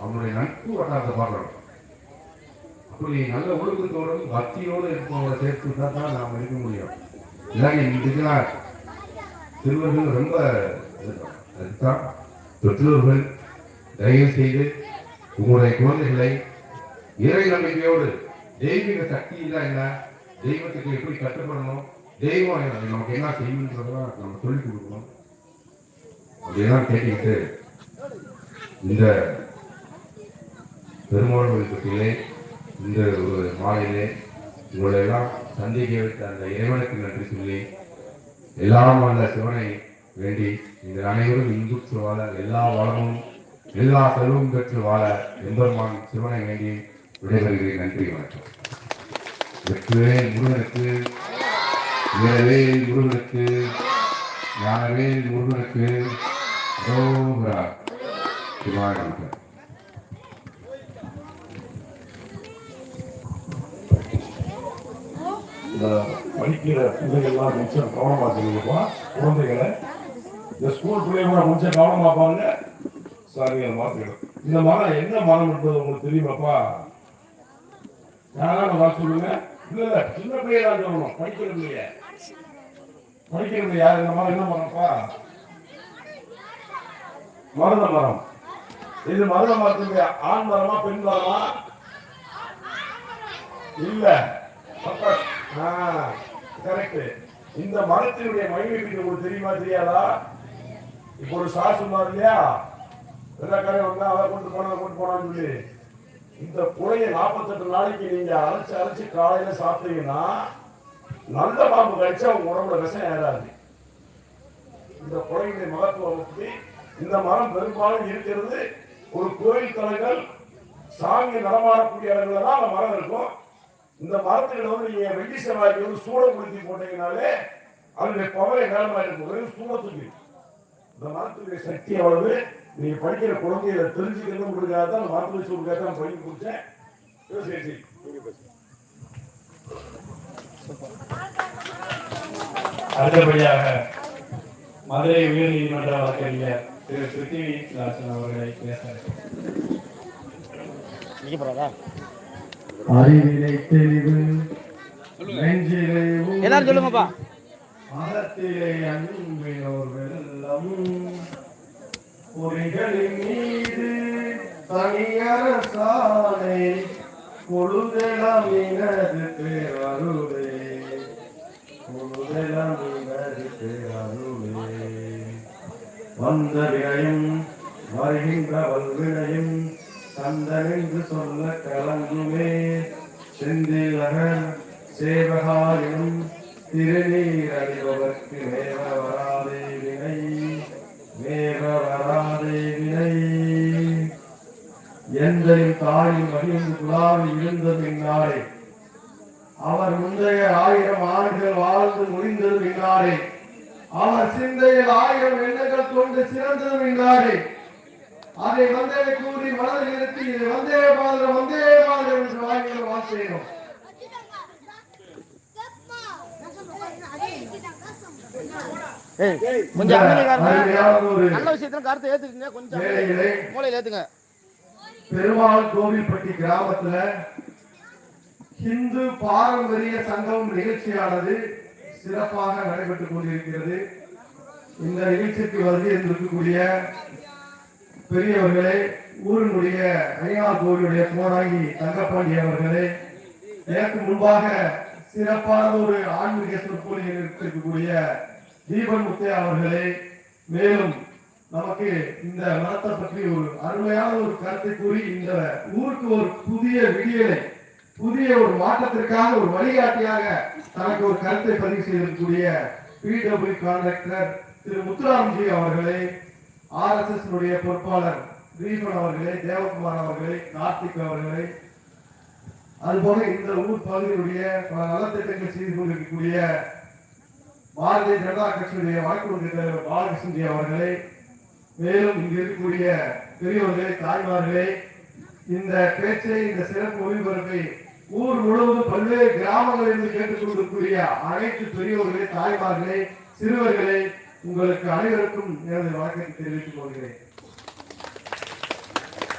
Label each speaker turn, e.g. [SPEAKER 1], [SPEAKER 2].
[SPEAKER 1] அவனுடைய நட்பு வட்டாரத்தை பார்க்கணும். அப்படி நல்ல ஒழுக்கத்தோடும் பக்தியோடு இருப்பவங்களை சேர்த்து தான் நாம் இருக்க முடியும். இல்லாங்க இதுக்கெல்லாம் சிறுவர்கள் ரொம்ப அதுதான் பெற்றோர்கள் தயவு செய்து உங்களுடைய குழந்தைகளை இறை நம்பிக்கையோடு தெய்வீக சக்தி இல்லை என்ன, தெய்வத்துக்கு எப்படி கட்டுப்படணும், தெய்வம் நமக்கு என்ன செய்யணுன்றதெல்லாம் நம்ம சொல்லிக் கொடுக்கணும். அப்படியெல்லாம் கேட்டுக்கிட்டு இந்த பெருமாள் பற்றியிலே இந்த ஒரு மாலையிலே உங்களை எல்லாம் சந்திக்க வைத்த அந்த இறைவனுக்கு நன்றி சொல்லி எல்லாம் வந்த சிவனை வேண்டி நீங்கள் அனைவரும் இன்புற்று வாழ, எல்லா வளமும் எல்லா செல்வம் பெற்று வாழ எம்பெருமான் சிவனை வேண்டி விடைபெறுகிறேன். நன்றி, வணக்கம். வெற்றிவேல் முருகனுக்கு, வீரவேல் முருகனுக்கு, ஞானவேல் முருகனுக்கு ரோகரா சிவானந்த.
[SPEAKER 2] இந்த படிக்கிற பிள்ளைகள்லாம் கொஞ்சம் கவனமா சொல்லுங்கப்பா. குழந்தைகளை இந்த ஸ்கூல் பிள்ளைங்க கொஞ்சம் கவனமா பாருங்க. சாரிங்க மாத்திடும். இந்த மரம் என்ன மரம் என்பது உங்களுக்கு தெரியுமாப்பா? யாராவது நான் சொல்லுங்க. இல்ல சின்ன பிள்ளைய தான் சொல்லணும். படிக்கிற பிள்ளைய படிக்கிறது யார்? இந்த மரம் என்ன மரம்ப்பா? மருத மரம். இது மருத மரத்துக்கு ஆண் மரமா பெண் மரமா? இல்ல, கரெக்ட். இந்த மரத்தினுடைய மகிமை உங்களுக்கு தெரியுமா தெரியாதா? இப்போ ஒரு சார் சொன்னார் இல்லையா, வெள்ளக்காரன் வந்தா அதை கொண்டு போனான்னு சொல்லி, இந்த குழைய 48 நாளைக்கு நீங்க அரைச்சு காலையில சாப்பிட்டீங்கன்னா நல்ல பாம்பு கழிச்சா உங்க உடம்புல விஷம் ஏறாது. இந்த குழையுடைய மகத்துவம் பற்றி இந்த மரம் பெரும்பாலும் இருக்கிறது ஒரு கோயில் தலங்கள் சாமி நடமாடக்கூடிய இடங்கள்ல தான் அந்த மரம் இருக்கும். இந்த மரத்துக்கிட்ட வந்து நீங்க வெள்ளி செவ்வாய்க்கு வந்து சூடம் குளித்தி போட்டீங்கனாலே அதனுடைய பவரை வேலமா இருக்கும். வெறும் சூடத்துக்கு இந்த மரத்துடைய சக்தி அவ்வளவு. நீங்க படிக்கிற குழந்தைகளை தெரிஞ்சுக்கிறது உங்களுக்காக தான் அந்த மரத்துடைய சூடுக்காக தான் படிக்க கொடுத்தேன். அடுத்தபடியாக மதுரை உயர் நீதிமன்ற வழக்கறிஞர் திரு பிருத்திவிராஜன் அவர்களை பேசுகிறார்.
[SPEAKER 3] அறிவிலை தெளிவு நெஞ்சிலே
[SPEAKER 4] எல்லாரும் சொல்லுங்கப்பா.
[SPEAKER 3] மரத்திலே அன்பினோர் வெள்ளம் பொறிகளின் மீது தனியரசானை பொழுதெல்லாம் இனது பேரருளே, பொழுதெல்லாம் இனது பேரருளே. வந்த வினையும் வருகின்ற வல்வினையும் சந்தனென்று சொல்ல கலங்குமே, செந்திலகர் சேவகாரியும் திருநீர் அணிபவர்க்கு மேவ வராதே வினை, மேவ வராதே வினை. எந்தையும் தாயும் மகிழ்ந்து குழாவில் இருந்தது இன்னாரே, அவர் முந்தைய 1000 ஆண்டுகள் வாழ்ந்து முடிந்தது இன்னாரே, அவர் சிந்தையில் 1000 எண்ணங்கள் கொண்டு சிறந்தது இன்னாரே. அதை வந்தே கூறி மனதில் நிறுத்தி வந்தே மாதிரி என்று வாங்கிய வாசிக்கிறோம். பெருமாள் கோவில்பட்டி கிராமத்துல இந்து பாரம்பரிய சங்கம் நிகழ்ச்சியானது சிறப்பாக நடைபெற்றுக் கொண்டிருக்கிறது. இந்த நிகழ்ச்சிக்கு வருகை இருக்கக்கூடிய பெரியவர்களே, ஊரினுடைய ஐயார் கோவிலுடைய போராகி தங்கப்பாண்டி அவர்களே, எனக்கு முன்பாக சிறப்பான ஒரு ஆன்மீக சொற்பொழிவில் இருக்கக்கூடிய தீபன் முத்தையா அவர்களே, மேலும் நமக்கு இந்த மரத்தை பற்றி ஒரு அருமையான ஒரு கருத்தை கூறி இந்த ஊருக்கு ஒரு புதிய விடியலை, புதிய ஒரு மாற்றத்திற்காக ஒரு வழிகாட்டியாக தனக்கு ஒரு கருத்தை பதிவு செய்திருக்கக்கூடிய பிடபிள்யூ கான்ட்ராக்டர் திரு முத்துராம்ஜி அவர்களே, RSS பொறுப்பாளர் ரீபன் அவர்களே, தேவகுமார் அவர்களே, கார்த்திக் அவர்களே, அதுபோல இந்த ஊர் பகுதியுடைய பல நலத்திட்டங்கள் செய்து கொண்டிருக்கக்கூடிய பாரதிய ஜனதா கட்சியுடைய வழக்கு தலைவர் பாலகிருஷ்ணஜி அவர்களே, மேலும் இங்கு இருக்கக்கூடிய பெரியவர்களே, தாய்மார்களே, இந்த பேச்சை, இந்த சிறப்பு ஒளிபரப்பை ஊர் முழுவதும் பல்வேறு கிராமங்களிலிருந்து கேட்டுக் கொண்டிருக்கக்கூடிய அனைத்து பெரியவர்களே, தாய்மார்களே, சிறுவர்களே, உங்களுக்கு அனைவருக்கும் எனது வணக்கத்தை தெரிவித்துக் கொள்கிறேன்.